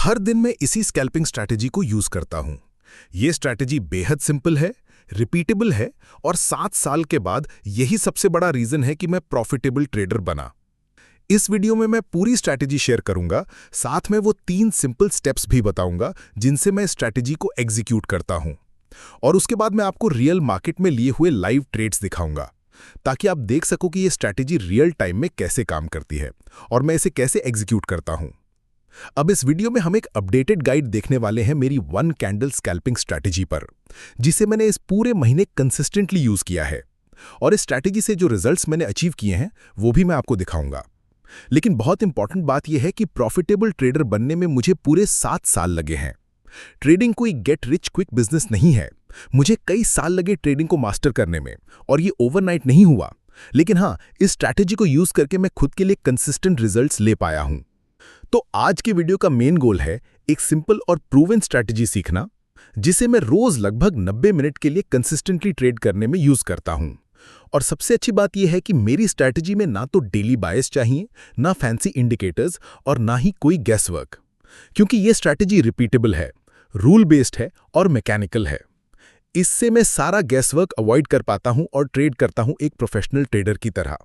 हर दिन मैं इसी स्कैल्पिंग स्ट्रैटेजी को यूज करता हूं। ये स्ट्रैटेजी बेहद सिंपल है, रिपीटेबल है और 7 साल के बाद यही सबसे बड़ा रीजन है कि मैं प्रॉफिटेबल ट्रेडर बना। इस वीडियो में मैं पूरी स्ट्रैटेजी शेयर करूंगा, साथ में वो 3 सिंपल स्टेप्स भी बताऊंगा जिनसे मैं स्ट्रैटेजी को एग्जीक्यूट करता हूं। और उसके बाद मैं आपको रियल मार्केट में लिए हुए लाइव ट्रेड्स दिखाऊंगा, ताकि आप देख सको कि ये स्ट्रैटेजी रियल टाइम में कैसे काम करती है और मैं इसे कैसे एग्जीक्यूट करता हूं। अब इस वीडियो में हम एक अपडेटेड गाइड देखने वाले हैं मेरी 1 कैंडल स्कैल्पिंग स्ट्रैटेजी पर, जिसे मैंने इस पूरे महीने कंसिस्टेंटली यूज किया है। और इस स्ट्रैटेजी से जो रिजल्ट्स मैंने अचीव किए हैं वो भी मैं आपको दिखाऊंगा। लेकिन बहुत इंपॉर्टेंट बात यह है कि प्रॉफिटेबल ट्रेडर बनने में मुझे पूरे 7 साल लगे हैं। ट्रेडिंग कोई गेट रिच क्विक बिजनेस नहीं है। मुझे कई साल लगे ट्रेडिंग को मास्टर करने में, और ये ओवरनाइट नहीं हुआ। लेकिन हाँ, इस स्ट्रैटेजी को यूज करके मैं खुद के लिए कंसिस्टेंट रिजल्ट्स ले पाया हूं। तो आज के वीडियो का मेन गोल है एक सिंपल और प्रूवन स्ट्रैटेजी सीखना, जिसे मैं रोज लगभग 90 मिनट के लिए कंसिस्टेंटली ट्रेड करने में यूज करता हूं। और सबसे अच्छी बात यह है कि मेरी स्ट्रैटेजी में ना तो डेली बायस चाहिए, ना फैंसी इंडिकेटर्स और ना ही कोई गैस वर्क, क्योंकि यह स्ट्रैटेजी रिपीटेबल है, रूल बेस्ड है और मैकेनिकल है। इससे मैं सारा गैस वर्क अवॉइड कर पाता हूं और ट्रेड करता हूं एक प्रोफेशनल ट्रेडर की तरह।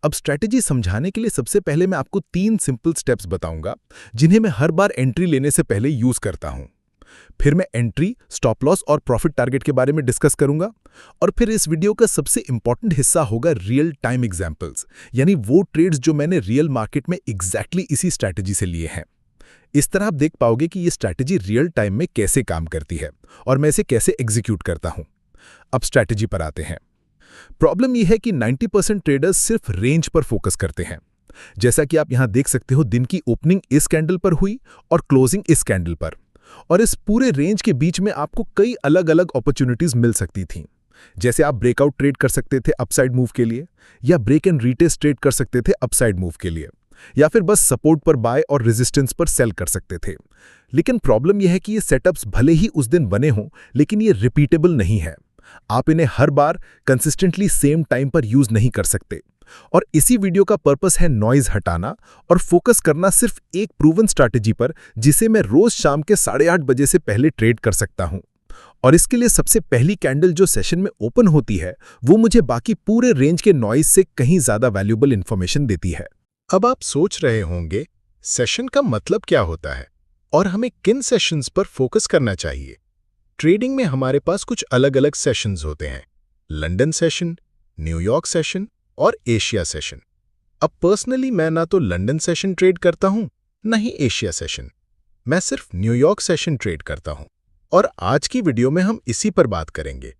अब स्ट्रैटेजी समझाने के लिए सबसे पहले मैं आपको 3 सिंपल स्टेप्स बताऊंगा, जिन्हें मैं हर बार एंट्री लेने से पहले यूज करता हूं। फिर मैं एंट्री, स्टॉप लॉस और प्रॉफिट टारगेट के बारे में डिस्कस करूंगा। और फिर इस वीडियो का सबसे इंपॉर्टेंट हिस्सा होगा रियल टाइम एग्जांपल्स, यानी वो ट्रेड्स जो मैंने रियल मार्केट में एग्जैक्टली इसी स्ट्रैटेजी से लिए हैं। इस तरह आप देख पाओगे कि ये स्ट्रैटेजी रियल टाइम में कैसे काम करती है और मैं इसे कैसे एग्जीक्यूट करता हूं। अब स्ट्रैटेजी पर आते हैं। प्रॉब्लम यह है कि 90% ट्रेडर्स सिर्फ रेंज पर फोकस करते हैं। जैसा कि आप यहां देख सकते हो, दिन की ओपनिंग इस कैंडल पर हुई और क्लोजिंग इस कैंडल पर, और इस पूरे रेंज के बीच में आपको कई अलग अलग अपॉर्चुनिटीज मिल सकती थीं। जैसे आप ब्रेकआउट ट्रेड कर सकते थे अपसाइड मूव के लिए, या ब्रेक एंड रीटेस्ट ट्रेड कर सकते थे अपसाइड मूव के लिए, या फिर बस सपोर्ट पर बाय और रेजिस्टेंस पर सेल कर सकते थे। लेकिन प्रॉब्लम यह है कि ये सेटअप्स भले ही उस दिन बने हों, लेकिन ये रिपीटेबल नहीं है। आप इन्हें हर बार कंसिस्टेंटली सेम टाइम पर यूज नहीं कर सकते। और इसी वीडियो का पर्पस है नॉइज हटाना और फोकस करना सिर्फ एक प्रूवन स्ट्रैटेजी पर, जिसे मैं रोज शाम के 8:30 बजे से पहले ट्रेड कर सकता हूं। और इसके लिए सबसे पहली कैंडल जो सेशन में ओपन होती है, वो मुझे बाकी पूरे रेंज के नॉइज से कहीं ज्यादा वैल्यूएबल इंफॉर्मेशन देती है। अब आप सोच रहे होंगे, सेशन का मतलब क्या होता है और हमें किन सेशंस पर फोकस करना चाहिए। ट्रेडिंग में हमारे पास कुछ अलग अलग सेशंस होते हैं: लंदन सेशन, न्यूयॉर्क सेशन और एशिया सेशन। अब पर्सनली मैं ना तो लंदन सेशन ट्रेड करता हूं, ना ही एशिया सेशन। मैं सिर्फ न्यूयॉर्क सेशन ट्रेड करता हूं, और आज की वीडियो में हम इसी पर बात करेंगे।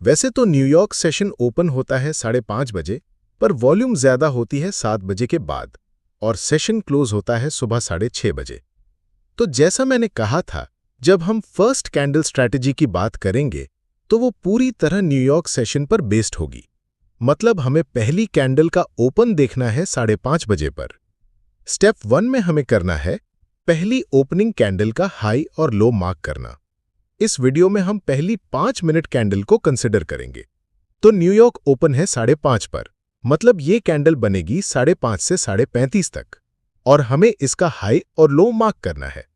वैसे तो न्यूयॉर्क सेशन ओपन होता है 5:30 बजे, पर वॉल्यूम ज्यादा होती है 7 बजे के बाद, और सेशन क्लोज होता है सुबह 6:30 बजे। तो जैसा मैंने कहा था, जब हम फर्स्ट कैंडल स्ट्रैटेजी की बात करेंगे तो वो पूरी तरह न्यूयॉर्क सेशन पर बेस्ड होगी। मतलब हमें पहली कैंडल का ओपन देखना है 5:30 बजे पर। स्टेप 1 में हमें करना है पहली ओपनिंग कैंडल का हाई और लो मार्क करना। इस वीडियो में हम पहली 5 मिनट कैंडल को कंसिडर करेंगे। तो न्यूयॉर्क ओपन है 5:30 पर, मतलब ये कैंडल बनेगी 5:30 से 35:30 तक, और हमें इसका हाई और लो मार्क करना है।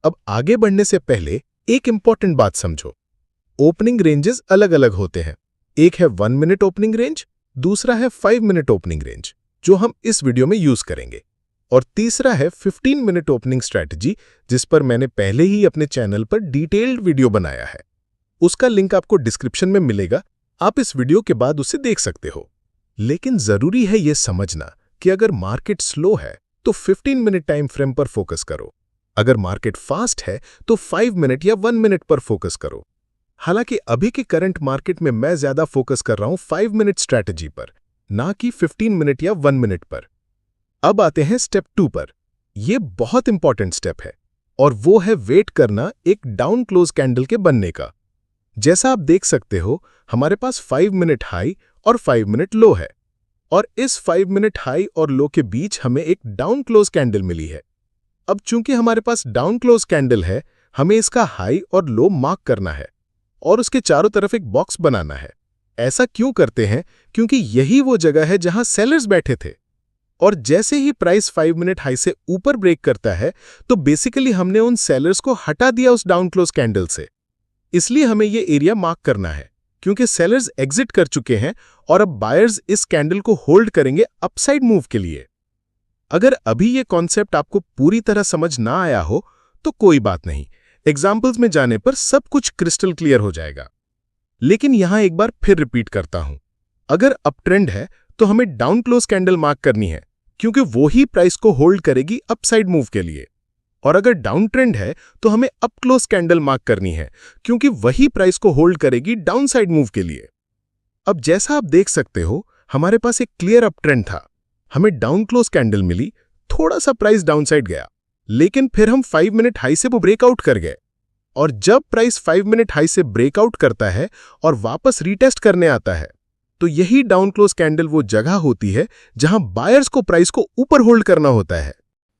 अब आगे बढ़ने से पहले एक इंपॉर्टेंट बात समझो। ओपनिंग रेंजेस अलग अलग होते हैं। एक है 1 मिनट ओपनिंग रेंज, दूसरा है 5 मिनट ओपनिंग रेंज, जो हम इस वीडियो में यूज करेंगे, और तीसरा है 15 मिनट ओपनिंग स्ट्रैटेजी, जिस पर मैंने पहले ही अपने चैनल पर डिटेल्ड वीडियो बनाया है। उसका लिंक आपको डिस्क्रिप्शन में मिलेगा, आप इस वीडियो के बाद उसे देख सकते हो। लेकिन जरूरी है यह समझना कि अगर मार्केट स्लो है तो 15 मिनट टाइम फ्रेम पर फोकस करो। अगर मार्केट फास्ट है तो 5 मिनट या 1 मिनट पर फोकस करो। हालांकि अभी के करंट मार्केट में मैं ज्यादा फोकस कर रहा हूं 5 मिनट स्ट्रैटेजी पर, ना कि 15 मिनट या 1 मिनट पर। अब आते हैं स्टेप 2 पर। यह बहुत इंपॉर्टेंट स्टेप है, और वो है वेट करना एक डाउन क्लोज कैंडल के बनने का। जैसा आप देख सकते हो, हमारे पास 5 मिनट हाई और 5 मिनट लो है, और इस 5 मिनट हाई और लो के बीच हमें एक डाउन क्लोज कैंडल मिली है। अब चूंकि हमारे पास डाउन क्लोज कैंडल है, हमें इसका हाई और लो मार्क करना है और उसके चारों तरफ एक बॉक्स बनाना है। ऐसा क्यों करते हैं? क्योंकि यही वो जगह है जहां सेलर्स बैठे थे, और जैसे ही प्राइस 5 मिनट हाई से ऊपर ब्रेक करता है तो बेसिकली हमने उन सेलर्स को हटा दिया उस डाउन क्लोज कैंडल से। इसलिए हमें ये एरिया मार्क करना है क्योंकि सेलर्स एग्जिट कर चुके हैं और अब बायर्स इस कैंडल को होल्ड करेंगे अपसाइड मूव के लिए। अगर अभी ये कॉन्सेप्ट आपको पूरी तरह समझ ना आया हो तो कोई बात नहीं, एग्जाम्पल्स में जाने पर सब कुछ क्रिस्टल क्लियर हो जाएगा। लेकिन यहां एक बार फिर रिपीट करता हूं, अगर अप ट्रेंड है तो हमें डाउन क्लोज कैंडल मार्क करनी है क्योंकि वो ही प्राइस को होल्ड करेगी अपसाइड मूव के लिए, और अगर डाउन ट्रेंड है तो हमें अप क्लोज कैंडल मार्क करनी है क्योंकि वही प्राइस को होल्ड करेगी डाउन साइड मूव के लिए। अब जैसा आप देख सकते हो हमारे पास एक क्लियर अप ट्रेंड था, हमें डाउन क्लोज कैंडल मिली, थोड़ा सा प्राइस डाउन साइड गया, लेकिन फिर हम 5 मिनट हाई से वो ब्रेकआउट कर गए। और जब प्राइस 5 मिनट हाई से ब्रेकआउट करता है और वापस रीटेस्ट करने आता है तो यही डाउन क्लोज कैंडल वो जगह होती है जहां बायर्स को प्राइस को ऊपर होल्ड करना होता है।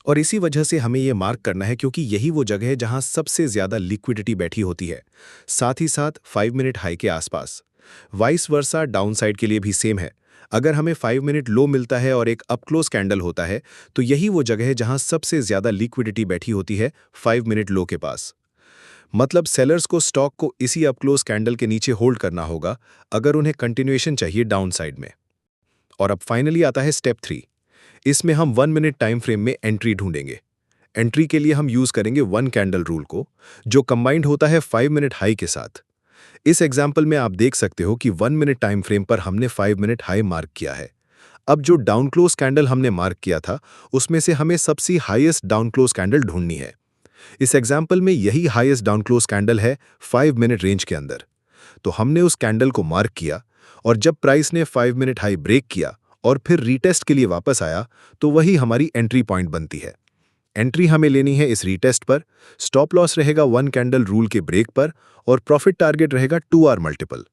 और इसी वजह से हमें यह मार्क करना है क्योंकि यही वो जगह है जहां सबसे ज्यादा लिक्विडिटी बैठी होती है, साथ ही साथ 5 मिनट हाई के आसपास। वाइस वर्सा डाउन साइड के लिए भी सेम है। अगर हमें 5 मिनट लो मिलता है और एक अप क्लोज कैंडल होता है तो यही वो जगह है जहां सबसे ज्यादा लिक्विडिटी बैठी होती है 5 मिनट लो के पास। मतलब सेलर्स को स्टॉक को इसी अप क्लोज कैंडल के नीचे होल्ड करना होगा अगर उन्हें कंटिन्यूएशन चाहिए डाउन साइड में। और अब फाइनली आता है स्टेप 3। इसमें हम 1 मिनट टाइम फ्रेम में एंट्री ढूंढेंगे। एंट्री के लिए हम यूज करेंगे 1 कैंडल रूल को, जो कंबाइंड होता है 5 मिनट हाई के साथ। इस एग्जाम्पल में आप देख सकते हो कि 1 मिनट टाइम फ्रेम पर हमने 5 मिनट हाई मार्क किया है। अब जो डाउन क्लोज कैंडल हमने मार्क किया था उसमें से हमें सबसे हाईएस्ट डाउन क्लोज कैंडल ढूंढनी है। इस एग्जाम्पल में यही हाईएस्ट डाउन क्लोज कैंडल है 5 मिनट रेंज के अंदर। तो हमने उस कैंडल को मार्क किया और जब प्राइस ने 5 मिनट हाई ब्रेक किया और फिर रीटेस्ट के लिए वापस आया तो वही हमारी एंट्री पॉइंट बनती है। एंट्री हमें लेनी है इस रीटेस्ट पर, स्टॉप लॉस रहेगा 1 कैंडल रूल के ब्रेक पर और प्रॉफिट टारगेट रहेगा 2R मल्टीपल।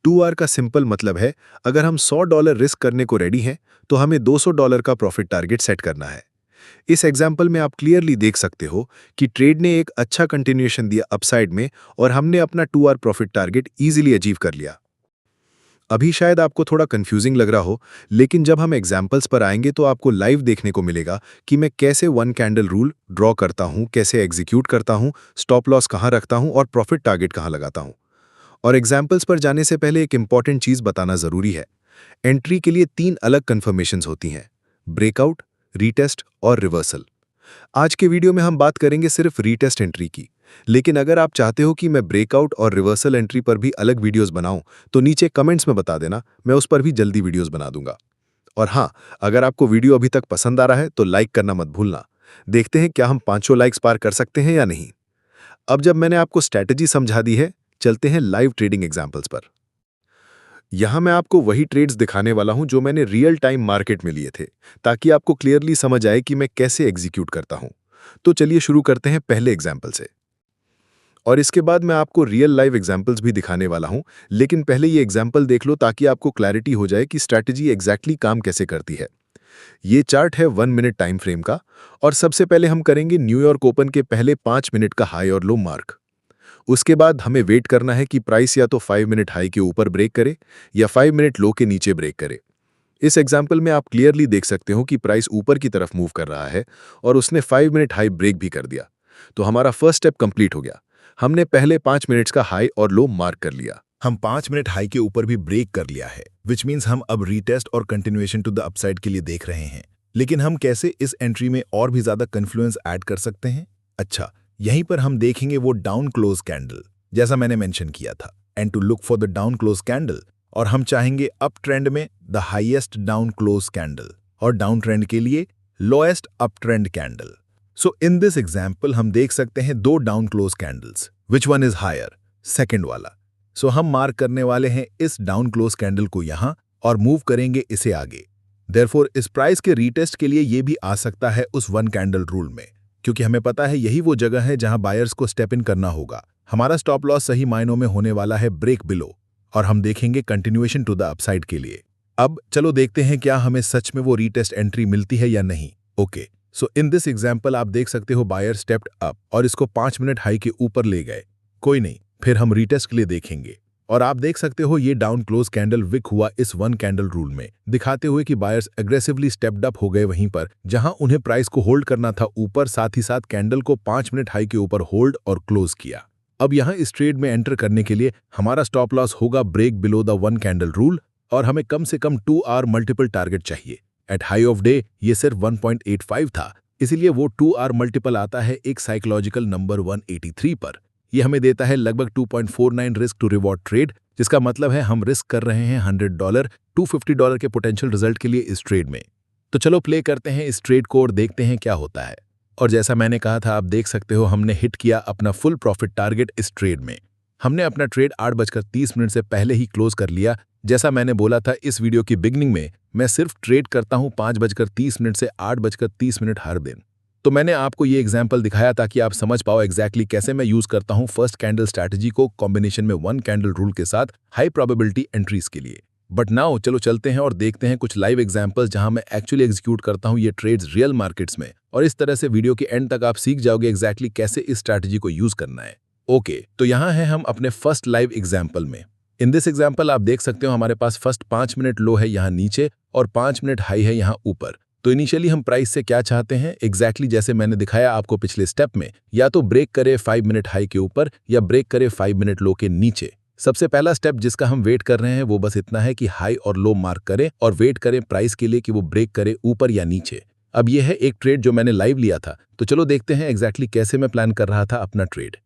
2R का सिंपल मतलब है अगर हम $100 रिस्क करने को रेडी हैं तो हमें $200 का प्रॉफिट टारगेट सेट करना है। इस एग्जाम्पल में आप क्लियरली देख सकते हो कि ट्रेड ने एक अच्छा कंटिन्यूएशन दिया अपसाइड में और हमने अपना 2R profit target easily achieve कर लिया। अभी शायद आपको थोड़ा कंफ्यूजिंग लग रहा हो, लेकिन जब हम एग्जाम्पल्स पर आएंगे तो आपको लाइव देखने को मिलेगा कि मैं कैसे 1 कैंडल रूल ड्रॉ करता हूं, कैसे एग्जीक्यूट करता हूं, स्टॉप लॉस कहां रखता हूं और प्रॉफिट टारगेट कहां लगाता हूं। और एग्जाम्पल्स पर जाने से पहले एक इंपॉर्टेंट चीज बताना जरूरी है। एंट्री के लिए 3 अलग कन्फर्मेशंस होती हैं: ब्रेकआउट, रीटेस्ट और रिवर्सल। आज के वीडियो में हम बात करेंगे सिर्फ रीटेस्ट एंट्री की, लेकिन अगर आप चाहते हो कि मैं ब्रेकआउट और रिवर्सल एंट्री पर भी अलग वीडियोस बनाऊं तो नीचे कमेंट्स में बता देना, मैं उस पर भी जल्दी वीडियोस बना दूंगा। और हाँ, अगर आपको वीडियो अभी तक पसंद आ रहा है तो लाइक करना मत भूलना। देखते हैं क्या हम 500 लाइक्स पार कर सकते हैं या नहीं। अब जब मैंने आपको स्ट्रैटेजी समझा दी है, चलते हैं लाइव ट्रेडिंग एग्जाम्पल्स पर। यहां मैं आपको वही ट्रेड्स दिखाने वाला हूं जो मैंने रियल टाइम मार्केट में लिए थे, ताकि आपको क्लियरली समझ आए कि मैं कैसे एग्जीक्यूट करता हूं। तो चलिए शुरू करते हैं पहले एग्जाम्पल से, और इसके बाद मैं आपको रियल लाइव एग्जाम्पल्स भी दिखाने वाला हूं। लेकिन पहले ये एग्जाम्पल देख लो ताकि आपको क्लैरिटी हो जाए कि स्ट्रैटेजी एग्जैक्टली काम कैसे करती है। ये चार्ट है 1 मिनट टाइम फ्रेम का, और सबसे पहले हम करेंगे न्यूयॉर्क ओपन के पहले 5 मिनट का हाई और लो मार्क। उसके बाद हमें वेट करना है कि प्राइस या तो 5 मिनट हाई के ऊपर ब्रेक करे या 5 मिनट लो के नीचे ब्रेक करे। इस एग्जाम्पल में आप क्लियरली देख सकते हो कि प्राइस ऊपर की तरफ मूव कर रहा है और उसने 5 मिनट हाई ब्रेक भी कर दिया। तो हमारा फर्स्ट स्टेप कंप्लीट हो गया। हमने पहले 5 मिनट्स का हाई और लो मार्क कर लिया। हम 5 मिनट हाई के ऊपर भी ब्रेक कर लिया है, विच मीन्स हम अब रीटेस्ट और कंटिन्यूएशन टू द अपसाइड के लिए देख रहे हैं। लेकिन हम कैसे इस एंट्री में और भी ज्यादा कन्फ्लुएंस ऐड कर सकते हैं? अच्छा, यहीं पर हम देखेंगे वो डाउन क्लोज कैंडल, जैसा मैंने मेंशन किया था, and to look for the down close candle. और हम चाहेंगे अप ट्रेंड में the highest down close candle और डाउन ट्रेंड के लिए lowest up trend candle. So in this example हम देख सकते हैं 2 down close candles, which one is higher, second वाला। सो हम मार्क करने वाले हैं इस डाउन क्लोज कैंडल को यहां और मूव करेंगे इसे आगे। देयरफॉर इस प्राइस के रीटेस्ट के लिए ये भी आ सकता है उस 1 कैंडल रूल में, क्योंकि हमें पता है यही वो जगह है जहां बायर्स को स्टेप इन करना होगा। हमारा स्टॉप लॉस सही मायनों में होने वाला है ब्रेक बिलो, और हम देखेंगे कंटिन्यूएशन टू द अपसाइड के लिए। अब चलो देखते हैं क्या हमें सच में वो रीटेस्ट एंट्री मिलती है या नहीं। Okay, so in this example आप देख सकते हो बायर स्टेप्ड अप और इसको 5 मिनट हाई के ऊपर ले गए। कोई नहीं, फिर हम रीटेस्ट के लिए देखेंगे। और आप देख सकते हो ये डाउन क्लोज कैंडल विक हुआ इस वन कैंडल रूल में, दिखाते हुए कि बायर्स एग्रेसिवली स्टेप्ड अप हो गए वहीं पर जहां उन्हें प्राइस को होल्ड करना था ऊपर, साथ ही साथ कैंडल को 5 मिनट हाई के ऊपर होल्ड और क्लोज किया। अब यहां इस ट्रेड में एंटर करने के लिए हमारा स्टॉप लॉस होगा break below the one candle rule और हमें कम से कम 2 आवर मल्टीपल टारगेट चाहिए। एट हाई ऑफ डे ये सिर्फ 1.85 था, इसीलिए वो 2 आवर मल्टीपल आता है एक साइकोलॉजिकल नंबर 183 पर। यह हमें देता है लगभग 2.49 रिस्क टू रिवॉर्ड ट्रेड, जिसका मतलब है हम रिस्क कर रहे हैं $100 $250 के पोटेंशियल रिजल्ट के लिए इस ट्रेड में। तो चलो प्ले करते हैं इस ट्रेड को और देखते हैं क्या होता है। और जैसा मैंने कहा था, आप देख सकते हो हमने हिट किया अपना फुल प्रॉफिट टारगेट इस ट्रेड में। हमने अपना ट्रेड 8:30 से पहले ही क्लोज कर लिया। जैसा मैंने बोला था इस वीडियो की बिगनिंग में, मैं सिर्फ ट्रेड करता हूं 5:30 से 8:30 हर दिन। तो मैंने आपको ये एग्जाम्पल दिखाया ताकि आप समझ पाओ एग्जैक्टली कैसे मैं यूज करता हूं फर्स्ट कैंडल स्ट्रैटेजी को कॉम्बिनेशन में वन कैंडल रूल के साथ हाई प्रोबेबिलिटी एंट्रीज के लिए। बट नाउ चलो चलते हैं और देखते हैं कुछ लाइव एग्जाम्पल्स जहां मैं एक्चुअली एग्जीक्यूट करता हूं ये ट्रेड्स रियल मार्केट्स में, और इस तरह से वीडियो के एंड तक आप सीख जाओगे एग्जैक्टली कैसे इस स्ट्रैटेजी को यूज करना है। ओके, तो यहाँ है हम अपने फर्स्ट लाइव एग्जाम्पल में। इन दिस एग्जाम्पल आप देख सकते हो हमारे पास फर्स्ट 5 मिनट लो है यहाँ नीचे और 5 मिनट हाई है यहाँ ऊपर। तो इनिशियली हम प्राइस से क्या चाहते हैं, एग्जैक्टली जैसे मैंने दिखाया आपको पिछले स्टेप में, या तो ब्रेक करे 5 मिनट हाई के ऊपर या ब्रेक करे 5 मिनट लो के नीचे। सबसे पहला स्टेप जिसका हम वेट कर रहे हैं वो बस इतना है कि हाई और लो मार्क करें और वेट करें प्राइस के लिए कि वो ब्रेक करे ऊपर या नीचे। अब ये है एक ट्रेड जो मैंने लाइव लिया था, तो चलो देखते हैं एग्जैक्टली कैसे मैं प्लान कर रहा था अपना trade.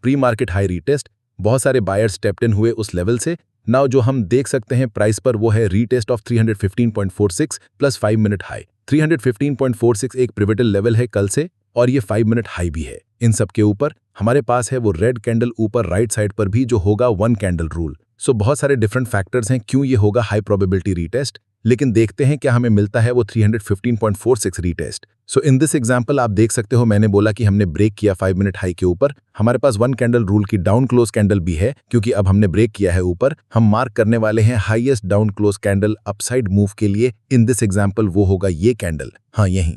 Pre market high retest, बहुत सारे बायर्स स्टेप्ड इन हुए उस लेवल से। नाउ जो हम देख सकते हैं प्राइस पर वो है retest of 315.46 plus 5 minute high. 315.46 एक पिवटल लेवल है कल से, और ये 5 मिनट हाई भी है। इन सब के ऊपर हमारे पास है वो रेड कैंडल ऊपर राइट साइड पर भी जो होगा वन कैंडल रूल। सो बहुत सारे डिफरेंट फैक्टर्स हैं क्यों ये होगा हाई प्रोबेबिलिटी रीटेस्ट, लेकिन देखते हैं क्या हमें मिलता है वो 315.46 retest. So in this example आप देख सकते हो मैंने बोला कि हमने ब्रेक किया 5 मिनट हाई के ऊपर। हमारे पास वन कैंडल रूल की डाउन क्लोज कैंडल भी है क्योंकि अब हमने ब्रेक किया है ऊपर। हम मार्क करने वाले हैं highest down close candle upside move के लिए। इन दिस एग्जांपल वो होगा ये कैंडल, हाँ यही।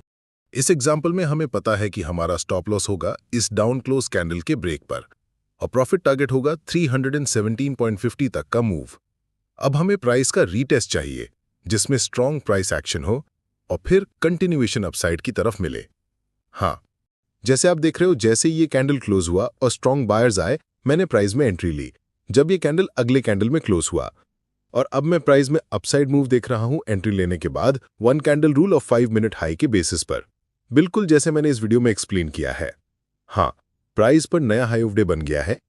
इस एग्जाम्पल में हमें पता है कि हमारा स्टॉप लॉस होगा इस डाउन क्लोज कैंडल के ब्रेक पर और प्रॉफिट टारगेट होगा 317.50 तक का मूव। अब हमें प्राइस का रीटेस्ट चाहिए जिसमें स्ट्रॉन्ग प्राइस एक्शन हो और फिर कंटिन्यूएशन अपसाइड की तरफ मिले। हाँ, जैसे आप देख रहे हो, जैसे ये कैंडल क्लोज हुआ और स्ट्रॉन्ग बायर्स आए, मैंने प्राइस में एंट्री ली जब ये कैंडल अगले कैंडल में क्लोज हुआ, और अब मैं प्राइस में अपसाइड मूव देख रहा हूं एंट्री लेने के बाद वन कैंडल रूल और 5 मिनट हाई के बेसिस पर, बिल्कुल जैसे मैंने इस वीडियो में एक्सप्लेन किया है। हाँ, प्राइस पर नया हाई ऑफ डे बन गया है।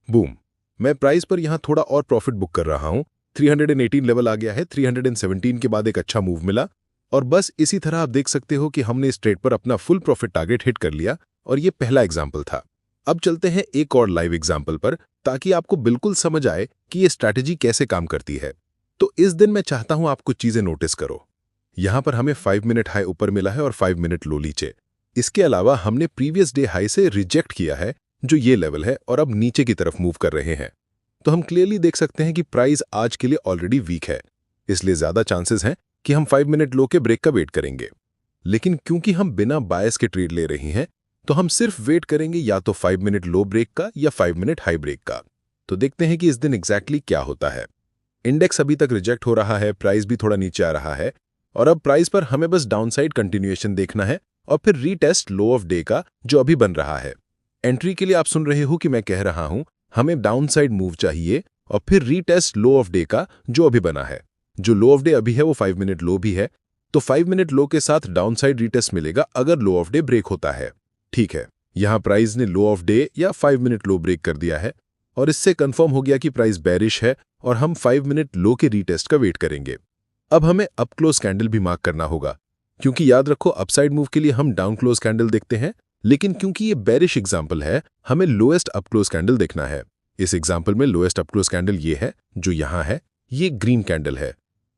बूम, मैं प्राइस पर यहां थोड़ा और प्रॉफिट बुक कर रहा हूं। 318 लेवल आ गया है, 317 के बाद एक अच्छा मूव मिला, और बस इसी तरह आप देख सकते हो कि हमने इस ट्रेड पर अपना फुल प्रॉफिट टारगेट हिट कर लिया, और ये पहला एग्जाम्पल था। अब चलते हैं एक और लाइव एग्जाम्पल पर ताकि आपको बिल्कुल समझ आए कि ये स्ट्रैटेजी कैसे काम करती है। तो इस दिन मैं चाहता हूं आप कुछ चीजें नोटिस करो। यहां पर हमें 5 मिनट हाई ऊपर मिला है और 5 मिनट लो नीचे। इसके अलावा हमने प्रीवियस डे हाई से रिजेक्ट किया है जो ये लेवल है, और अब नीचे की तरफ मूव कर रहे हैं। तो हम क्लियरली देख सकते हैं कि प्राइस आज के लिए ऑलरेडी वीक है, इसलिए ज्यादा चांसेस हैं कि हम 5 मिनट लो के ब्रेक का वेट करेंगे। लेकिन क्योंकि हम बिना बायस के ट्रेड ले रहे हैं, तो हम सिर्फ वेट करेंगे या तो 5 मिनट लो ब्रेक का या 5 मिनट हाई ब्रेक का। तो देखते हैं कि इस दिन एग्जैक्टली क्या होता है। इंडेक्स अभी तक रिजेक्ट हो रहा है, प्राइस भी थोड़ा नीचे आ रहा है, और अब प्राइस पर हमें बस डाउनसाइड कंटिन्यूएशन देखना है और फिर रीटेस्ट लो ऑफ डे का जो अभी बन रहा है। एंट्री के लिए आप सुन रहे हो कि मैं कह रहा हूं हमें डाउनसाइड मूव चाहिए और फिर रीटेस्ट लो ऑफ डे का जो अभी बना है। जो लो ऑफ डे अभी है वो 5 मिनट लो भी है, तो 5 मिनट लो के साथ डाउनसाइड रीटेस्ट मिलेगा अगर लो ऑफ डे ब्रेक होता है। ठीक है, यहां प्राइस ने लो ऑफ डे या 5 मिनट लो ब्रेक कर दिया है, और इससे कंफर्म हो गया कि प्राइस बेरिश है और हम 5 मिनट लो के रीटेस्ट का वेट करेंगे। अब हमें अप क्लोज कैंडल भी मार्क करना होगा, क्योंकि याद रखो अपसाइड मूव के लिए हम डाउन क्लोज कैंडल देखते हैं, लेकिन क्योंकि ये बेरिश एग्जांपल है हमें लोएस्ट अप क्लोज कैंडल देखना है। इस एग्जांपल में लोएस्ट अप क्लोज कैंडल ये है जो यहां है, ये ग्रीन कैंडल है,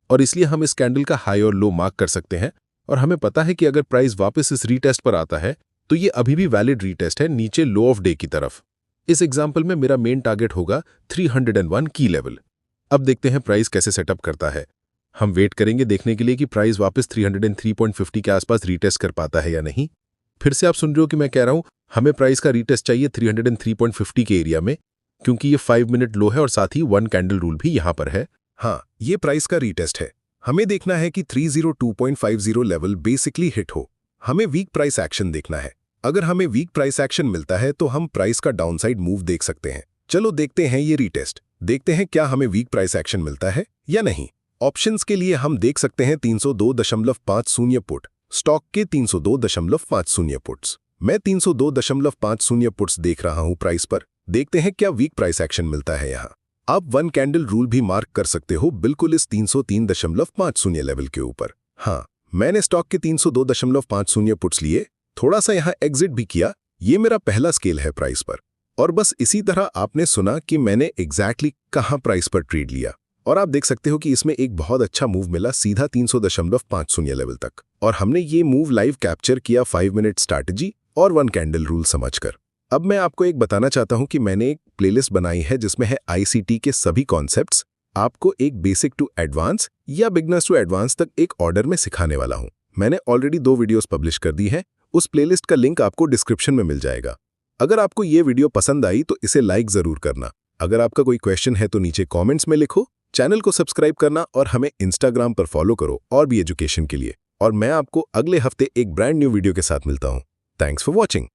और इसलिए हम इस कैंडल का हाई और लो मार्क कर सकते हैं। और हमें पता है कि अगर प्राइस वापस इस रीटेस्ट पर आता है तो ये अभी भी वैलिड रीटेस्ट है नीचे लो ऑफ डे की तरफ। इस एग्जांपल में मेरा मेन टारगेट होगा 301 की लेवल। अब देखते हैं प्राइस कैसे सेटअप करता है। हम वेट करेंगे देखने के लिए कि प्राइस वापस 303.50 के आसपास रीटेस्ट कर पाता है या नहीं। फिर से आप सुन रहे हो कि मैं कह रहा हूं हमें प्राइस का रीटेस्ट चाहिए 303.50 के एरिया में, क्योंकि ये 5 मिनट लो है और साथ ही 1 कैंडल रूल भी यहाँ पर है। हाँ, ये प्राइस का रीटेस्ट है। हमें देखना है कि 302.50 लेवल बेसिकली हिट हो। हमें वीक प्राइस एक्शन देखना है। अगर हमें वीक प्राइस एक्शन मिलता है तो हम प्राइस का डाउनसाइड मूव देख सकते हैं। चलो देखते हैं ये रीटेस्ट। देखते हैं क्या हमें वीक प्राइस एक्शन मिलता है या नहीं। ऑप्शंस के लिए हम देख सकते हैं 302.50 पुट, स्टॉक के 302.50 पुट्स। मैं 302.50 पुट्स देख रहा हूं प्राइस पर। देखते हैं क्या वीक प्राइस एक्शन मिलता है यहाँ। आप 1 कैंडल रूल भी मार्क कर सकते हो बिल्कुल इस 303.50 लेवल के ऊपर। हाँ, मैंने स्टॉक के 302.50 पुट्स लिए, थोड़ा सा यहाँ एग्जिट भी किया। ये मेरा पहला स्केल है प्राइस पर। और बस इसी तरह आपने सुना कि मैंने एग्जैक्टली कहाँ प्राइस पर ट्रेड लिया। और आप देख सकते हो कि इसमें एक बहुत अच्छा मूव मिला सीधा 300.50 लेवल तक। और हमने ये मूव लाइव कैप्चर किया 5 मिनट स्ट्रैटेजी और 1 कैंडल रूल समझकर। अब मैं आपको एक बताना चाहता हूं कि मैंने एक प्लेलिस्ट बनाई है जिसमें है ICT के सभी कॉन्सेप्ट्स। आपको एक बेसिक टू एडवांस या बिगनर्स टू एडवांस तक एक ऑर्डर में सिखाने वाला हूं। मैंने ऑलरेडी 2 वीडियोस पब्लिश कर दी है। उस प्लेलिस्ट का लिंक आपको डिस्क्रिप्शन में मिल जाएगा। अगर आपको ये वीडियो पसंद आई तो इसे लाइक जरूर करना। अगर आपका कोई क्वेश्चन है तो नीचे कॉमेंट्स में लिखो। चैनल को सब्सक्राइब करना और हमें इंस्टाग्राम पर फॉलो करो और भी एजुकेशन के लिए। और मैं आपको अगले हफ्ते एक ब्रांड न्यू वीडियो के साथ मिलता हूं। Thanks for watching.